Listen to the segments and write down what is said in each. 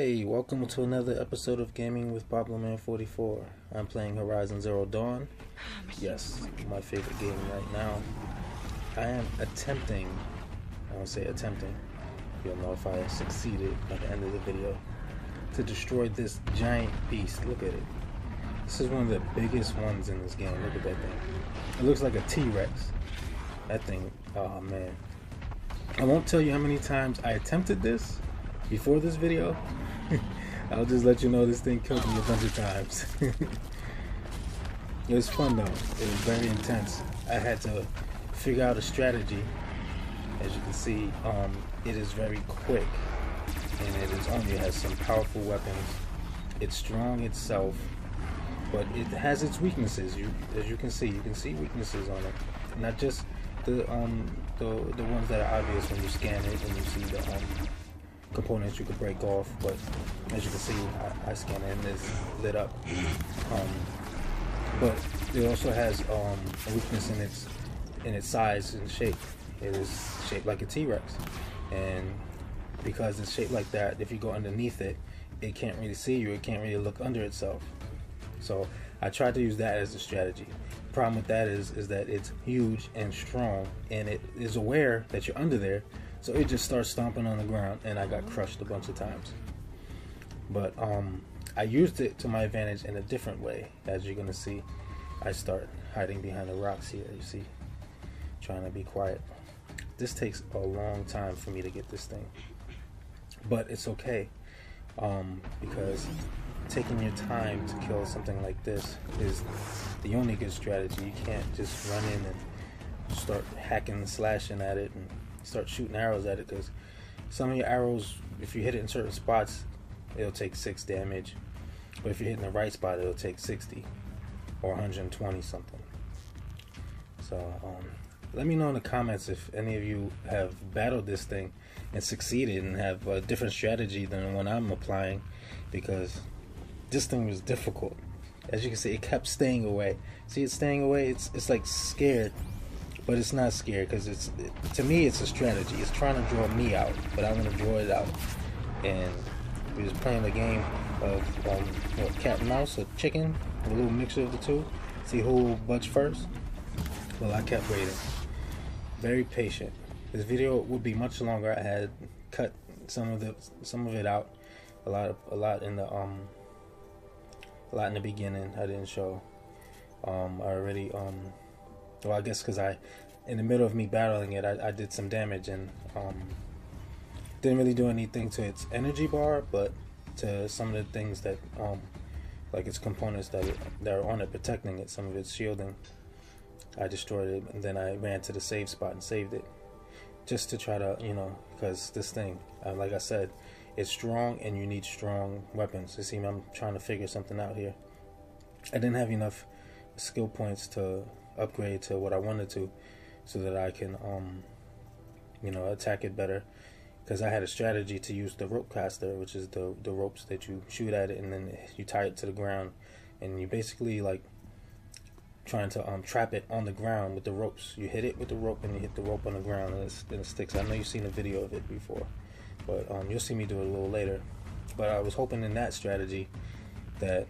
Hey, welcome to another episode of Gaming with PABLOMAN44. I'm playing Horizon Zero Dawn. Yes, my favorite game right now. I am attempting, I won't say attempting, you'll know if I succeeded by the end of the video, to destroy this giant beast. Look at it. This is one of the biggest ones in this game. Look at that thing. It looks like a T-Rex. That thing, oh man. I won't tell you how many times I attempted this before this video. I'll just let you know this thing killed me a bunch of times. It was fun though. It was very intense. I had to figure out a strategy. As you can see, it is very quick, and it has some powerful weapons. It's strong itself, but it has its weaknesses. As you can see weaknesses on it. Not just the ones that are obvious when you scan it and you see the components you could break off, but as you can see, I scan it and it's lit up. But it also has a weakness in its size and shape. It is shaped like a T-Rex, and because it's shaped like that, if you go underneath it, it can't really see you. It can't really look under itself. So I tried to use that as a strategy. The problem with that is that it's huge and strong, and it is aware that you're under there. So it just starts stomping on the ground, and I got crushed a bunch of times. But I used it to my advantage in a different way. As you're gonna see, I start hiding behind the rocks here. You see, trying to be quiet. This takes a long time for me to get this thing, but it's okay, because taking your time to kill something like this is the only good strategy. You can't just run in and start hacking and slashing at it and start shooting arrows at it, because some of your arrows, if you hit it in certain spots, it'll take 6 damage, but if you're hitting the right spot, it'll take 60 or 120 something. So let me know in the comments if any of you have battled this thing and succeeded and have a different strategy than the one I'm applying, because this thing was difficult. As you can see, it kept staying away. See, it's staying away. It's like scared. But it's not scared, because to me it's a strategy. It's trying to draw me out, but I'm going to draw it out. And we was playing a game of cat and mouse or chicken, a little mixture of the two. See who will budge first. Well, I kept waiting. Very patient. This video would be much longer. I had cut some of it out. A lot in the beginning. I didn't show. I already well, I guess because in the middle of me battling it, I did some damage, and didn't really do anything to its energy bar, but to some of the things that, like its components that are on it, protecting it, some of its shielding, I destroyed it, and then I ran to the save spot and saved it, just to try to, because this thing, like I said, it's strong, and you need strong weapons. You see, I'm trying to figure something out here. I didn't have enough skill points to upgrade to what I wanted to, so that I can attack it better, because I had a strategy to use the rope caster, which is the ropes that you shoot at it and then you tie it to the ground, and you basically like trying to trap it on the ground with the ropes. You hit it with the rope and you hit the rope on the ground, and it sticks. I know you've seen a video of it before, but you'll see me do it a little later. But I was hoping in that strategy that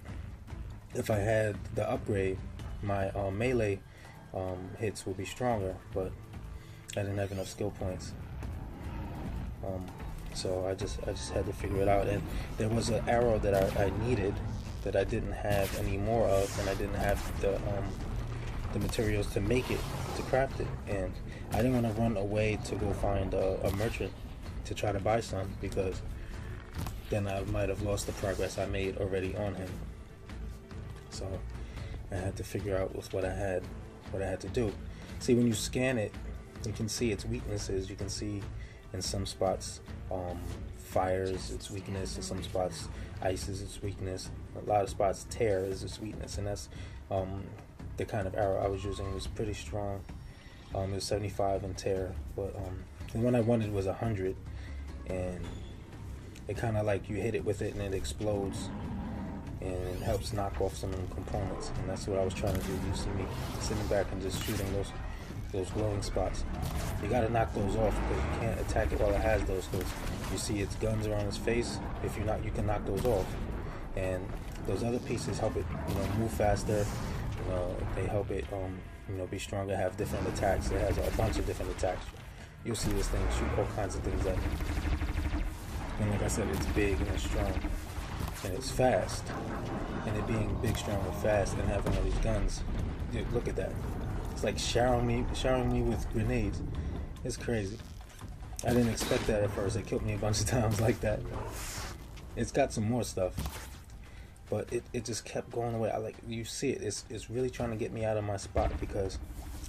if I had the upgrade, my melee hits will be stronger, but I didn't have enough skill points. So I just had to figure it out, and there was an arrow that I needed that I didn't have any more of, and I didn't have the materials to make it, to craft it, and I didn't want to run away to go find a merchant to try to buy some, because then I might have lost the progress I made already on him. So I had to figure out what I had to do. See, when you scan it, you can see its weaknesses. You can see in some spots fire is its weakness, in some spots ice is its weakness, a lot of spots tear is its weakness, and that's the kind of arrow I was using. It was pretty strong. It was 75 in tear, but the one I wanted was 100, and it kind of like you hit it with it and it explodes, and it helps knock off some of the components, and that's what I was trying to do. You see me sitting back and just shooting those those glowing spots. You gotta knock those off because you can't attack it while it has those. Because you see its guns are on its face. If you're not, you can knock those off. And those other pieces help it, move faster. They help it, be stronger, have different attacks. It has a bunch of different attacks. You'll see this thing shoot all kinds of things at you. And like I said, it's big and it's strong. And it's fast. And it being big, strong, and fast and having all these guns. Dude, look at that. It's like showering me with grenades. It's crazy. I didn't expect that at first. It killed me a bunch of times like that. It's got some more stuff. But it just kept going away. You see it. It's really trying to get me out of my spot because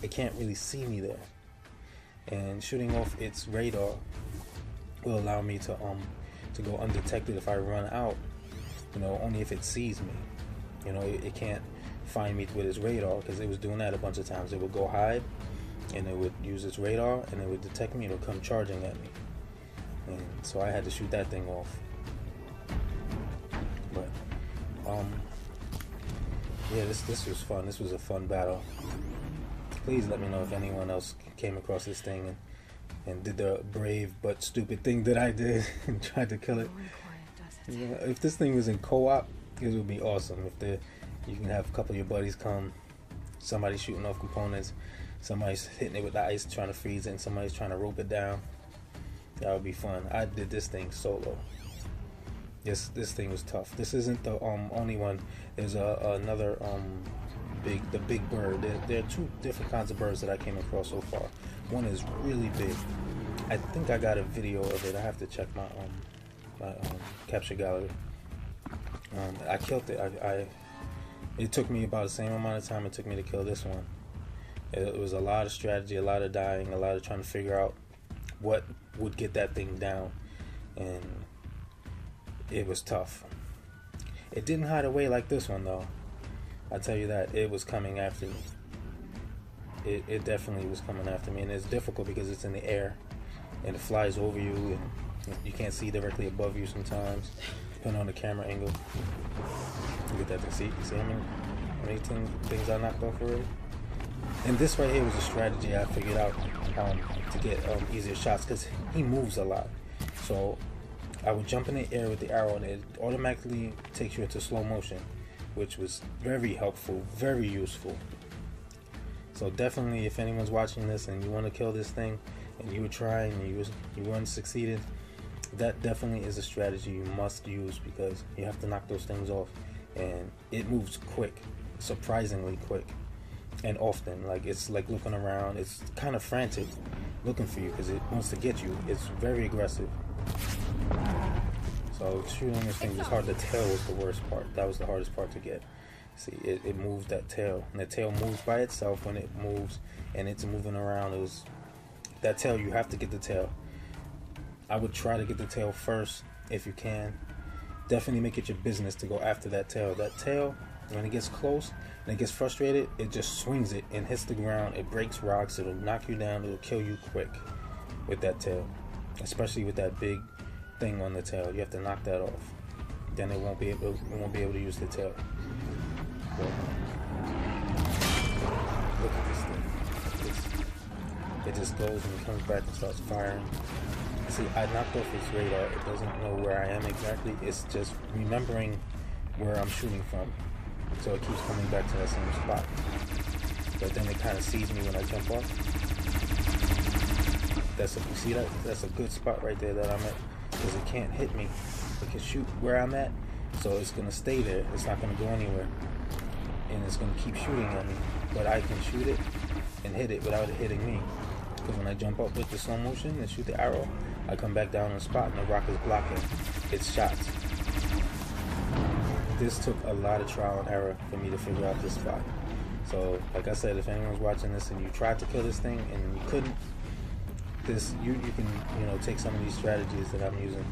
it can't really see me there. And shooting off its radar will allow me to go undetected if I run out. Only if it sees me. It can't find me with its radar because it was doing that a bunch of times. It would go hide and it would use its radar and it would detect me and it would come charging at me. And so I had to shoot that thing off. But yeah, this was fun. This was a fun battle. Please let me know if anyone else came across this thing and did the brave but stupid thing that I did and tried to kill it. If this thing was in co-op, it would be awesome. If you can have a couple of your buddies come, somebody's shooting off components, somebody's hitting it with the ice trying to freeze it, and somebody's trying to rope it down. That would be fun. I did this thing solo. This thing was tough. This isn't the only one. There's another the big bird. There are two different kinds of birds that I came across so far. One is really big. I think I got a video of it. I have to check my capture gallery. I killed it. It took me about the same amount of time it took me to kill this one. It was a lot of strategy, a lot of dying, a lot of trying to figure out what would get that thing down, and it was tough. It didn't hide away like this one though. I tell you that. It was coming after me. It definitely was coming after me, and it's difficult because it's in the air and it flies over you and you can't see directly above you sometimes, depending on the camera angle. Look at that thing. See how many things I knocked off already? And this right here was a strategy I figured out to get easier shots because he moves a lot. So I would jump in the air with the arrow and it automatically takes you into slow motion, which was very helpful, very useful. So definitely, if anyone's watching this and you want to kill this thing and you were trying and you weren't succeeded, that definitely is a strategy you must use because you have to knock those things off. And it moves quick, surprisingly quick, and often. Like, it's like looking around. It's kind of frantic looking for you because it wants to get you. It's very aggressive. So shooting this thing was hard. The tail was the worst part. That was the hardest part to get. See, it moves that tail, and the tail moves by itself when it moves, and it's moving around. That tail, you have to get the tail. I would try to get the tail first if you can. Definitely make it your business to go after that tail. That tail, when it gets close and it gets frustrated, it just swings it and hits the ground. It breaks rocks. It'll knock you down. It'll kill you quick with that tail, especially with that big thing on the tail. You have to knock that off. Then it won't be able to use the tail. But look at this thing. It just goes and it comes back and starts firing. See, I knocked off its radar. It doesn't know where I am exactly. It's just remembering where I'm shooting from. So it keeps coming back to that same spot. But then it kind of sees me when I jump off. You see that? That's a good spot right there that I'm at. Because it can't hit me. It can shoot where I'm at. So it's going to stay there. It's not going to go anywhere. And it's going to keep shooting at me. But I can shoot it and hit it without it hitting me. Because when I jump up with the slow motion and shoot the arrow, I come back down on the spot and the rock is blocking its shots. This took a lot of trial and error for me to figure out this spot. So, like I said, if anyone's watching this and you tried to kill this thing and you couldn't, you can take some of these strategies that I'm using.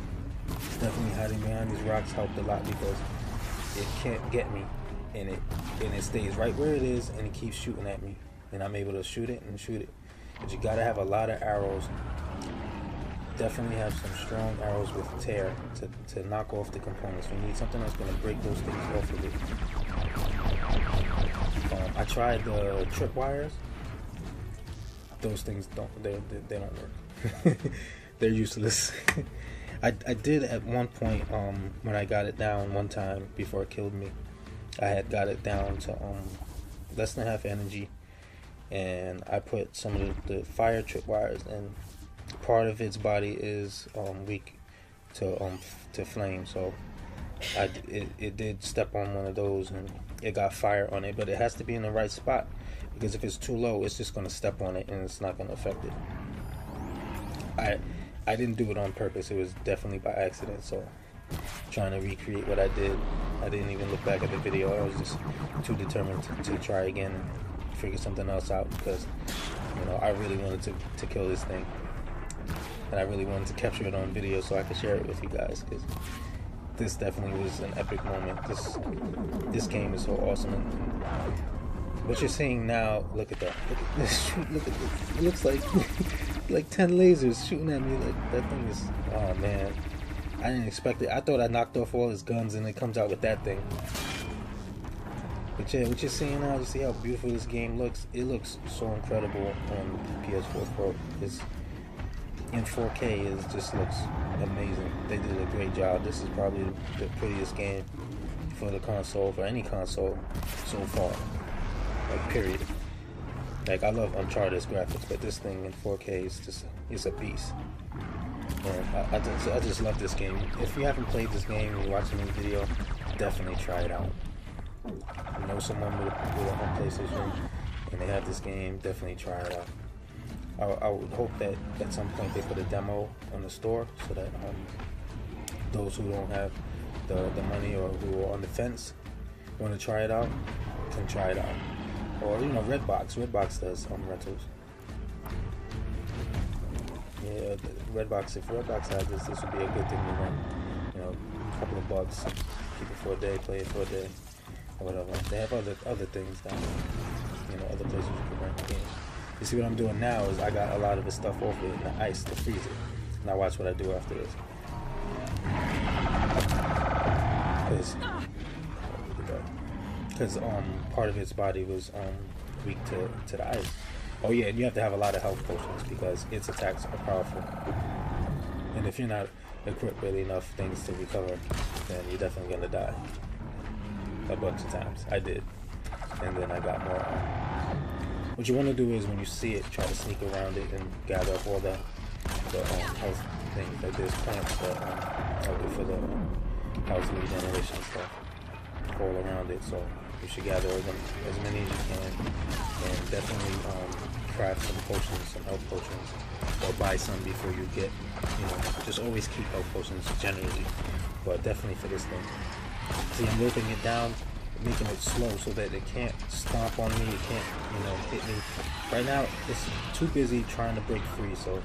Definitely hiding behind these rocks helped a lot because it can't get me, and it stays right where it is and it keeps shooting at me, and I'm able to shoot it and shoot it. But you gotta have a lot of arrows. Definitely have some strong arrows with tear to knock off the components. You need something that's going to break those things off of it. I tried the trip wires. those things they don't work. They're useless. I did at one point, when I got it down one time before it killed me, I had got it down to less than half energy, and I put some of the fire tripwires, and part of its body is weak to flame, so it did step on one of those and it got fire on it, but it has to be in the right spot, because if it's too low, it's just going to step on it and it's not going to affect it. I didn't do it on purpose. It was definitely by accident, so trying to recreate what I did, I didn't even look back at the video. I was just too determined to try again and figure something else out, because I really wanted to kill this thing, and I really wanted to capture it on video so I could share it with you guys, because this definitely was an epic moment. This game is so awesome. And what you're seeing now, look at that. Look at this. Look at this. It looks like 10 lasers shooting at me. Like, that thing is, oh man. I didn't expect it. I thought I knocked off all his guns and it comes out with that thing. But yeah, what you're seeing now, you see how beautiful this game looks? It looks so incredible on PS4 Pro. It's in 4K, it just looks amazing. They did a great job. This is probably the prettiest game for the console, for any console so far. Like, period. Like, I love Uncharted's graphics, but this thing in 4K is just, it's a beast. And I just love this game. If you haven't played this game and you're watching this video, definitely try it out. You know someone with a home PlayStation and they have this game, definitely try it out. I would hope that at some point they put a demo on the store so that those who don't have the money or who are on the fence want to try it out can try it out. Or Redbox does rentals. Yeah, Redbox. If Redbox has this would be a good thing to rent. A couple of bucks, keep it for a day, play it for a day, or whatever. They have other things down there. Other places you can rent games. You see what I'm doing now is I got a lot of the stuff over it in the ice to freeze it. Now watch what I do after this. Because part of its body was weak to the ice. Oh yeah, and you have to have a lot of health potions because its attacks are powerful. And if you're not equipped with enough things to recover, then you're definitely gonna die. A bunch of times. I did. And then I got more. What you want to do is when you see it, try to sneak around it and gather up all the health things. Like there's plants that are good for the health regeneration stuff all around it. So you should gather them as many as you can, and definitely craft some potions, some health potions, or buy some before you get. Just always keep health potions generally, but definitely for this thing. See, I'm whipping it down, making it slow so that it can't stomp on me, it can't, hit me. Right now, it's too busy trying to break free, so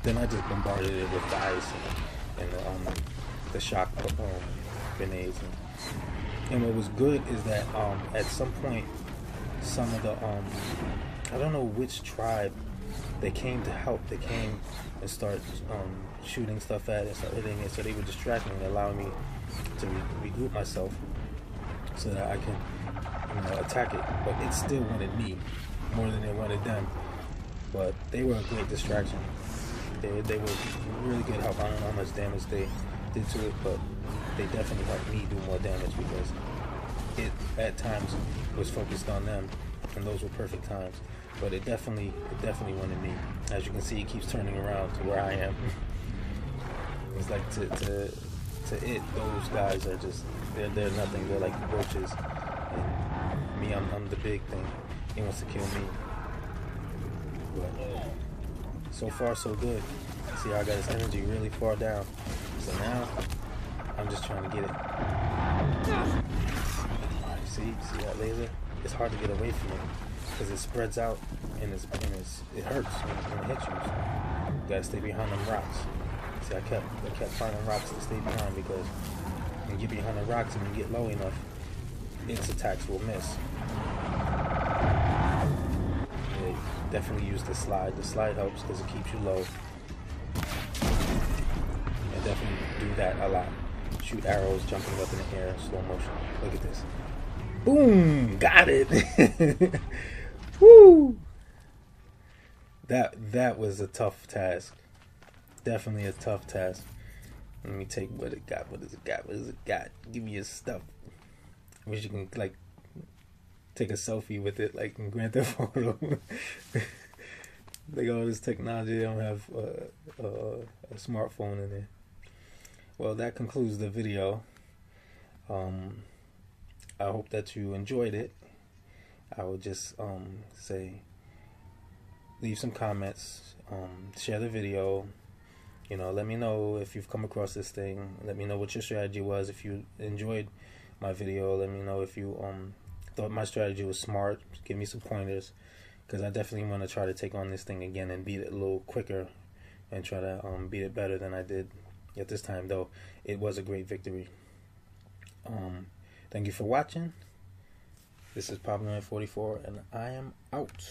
then I just bombarded it with the ice and the shock grenades. And what was good is that at some point, some of the, I don't know which tribe, they came to help. They came and started shooting stuff at it, start hitting it, so they were distracting and allowing me to regroup myself so that I can attack it. But it still wanted me more than it wanted them. But they were a great distraction. They were really good help. I don't know how much damage they did to it, but they definitely helped me do more damage because it at times was focused on them, and those were perfect times. But it definitely wanted me. As you can see, it keeps turning around to where I am. It's like to it, those guys are just they're nothing. They're like roaches, and me, I'm the big thing. He wants to kill me. But so far so good. See how I got his energy really far down. So now I'm just trying to get it. Alright, see that laser? It's hard to get away from it because it spreads out and it hurts when it hits you. So you gotta stay behind them rocks. See, I kept finding rocks to stay behind because when you get behind the rocks and you get low enough, its attacks will miss. They definitely use the slide. The slide helps because it keeps you low. And definitely do that a lot. Shoot arrows jumping up in the air in slow motion. Look at this. Boom! Got it! Woo! that was a tough task. Definitely a tough task. Let me take what it got. What does it got? What does it got? Give me your stuff. I wish you can like take a selfie with it, like in Grand Theft Auto. They got all this technology. They don't have a smartphone in there. Well, that concludes the video. I hope that you enjoyed it. I would just say, leave some comments, share the video. You know, let me know if you've come across this thing. Let me know what your strategy was. If you enjoyed my video, let me know if you thought my strategy was smart. Give me some pointers, because I definitely want to try to take on this thing again and beat it a little quicker and try to beat it better than I did at this time, though it was a great victory. Thank you for watching. This is PABLOMAN44, and I am out.